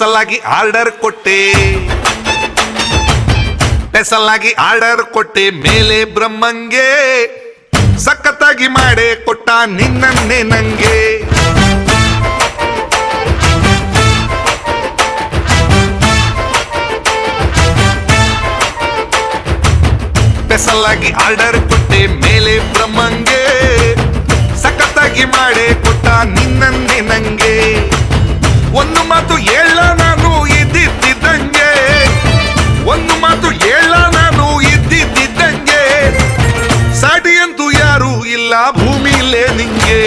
Special ಆಗಿ order ಕೊಟ್ಟೆ ಮೇಲೆ ಬ್ರಹ್ಮಂಗೆ ಸಖತ್ತಾಗಿ ಮಾಡೇ ಕೊಟ್ಟ ನಿನ್ನನ್ನೇ ನಂಗೆ. ಸ್ಪೆಷಲ್ ಆಗಿ ಆರ್ಡರ್ ಕೊಟ್ಟೆ ಮೇಲೆ ಬ್ರಹ್ಮಂಗೆ ಸಖತ್ತಾಗಿ ಮಾಡೇ ಕೊಟ್ಟ ನಿನ್ನನ್ನೇ ನಂಗೆ. ಒಂದು ಮಾತು ಹೇಳ ನಾನು ಇದ್ದಿದ್ದಂಗೆ, ಒಂದು ಮಾತು ಹೇಳ ನಾನು ಇದ್ದಿದ್ದಂಗೆ, ಸಾಟಿಯಂತೂ ಯಾರು ಇಲ್ಲ ಭೂಮಿಲೇ ನಿಂಗೆ.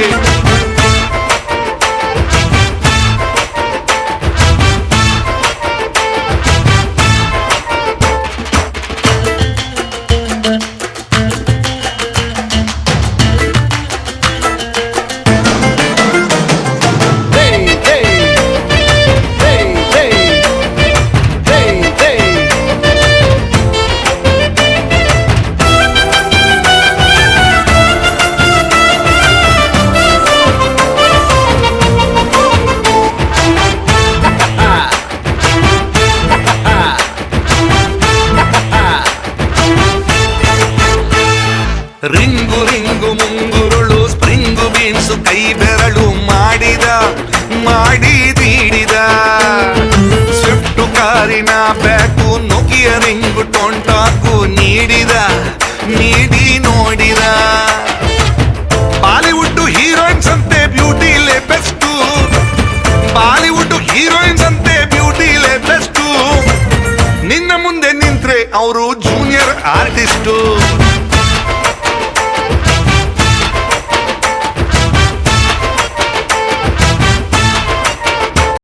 ರಿಂಗು ರಿಂಗು ಮುಂಗುರುಳು ಸ್ಪ್ರಿಂಗು ಬೀನ್ಸು ಕೈ ಬೆರಳು ಮಾಡಿದೀಡಿದ ಸ್ವಿಫ್ಟು ಕಾರಿನ ಬ್ಯಾಕು ನೋಕಿಯ ರಿಂಗು ಟೊಂಟಾಕು ನೀಡಿ ನೋಡಿದ. ಬಾಲಿವುಡ್ ಹೀರೋಯಿನ್ಸ್ ಅಂತೆ ಬ್ಯೂಟಿಲೇ ಬೆಸ್ಟು, ಬಾಲಿವುಡ್ ಹೀರೋಯಿನ್ಸ್ ಅಂತೆ ಬ್ಯೂಟಿಲೇ ಬೆಸ್ಟು, ನಿನ್ನ ಮುಂದೆ ನಿಂತ್ರೆ ಅವರು ಜೂನಿಯರ್ ಆರ್ಟಿಸ್ಟು.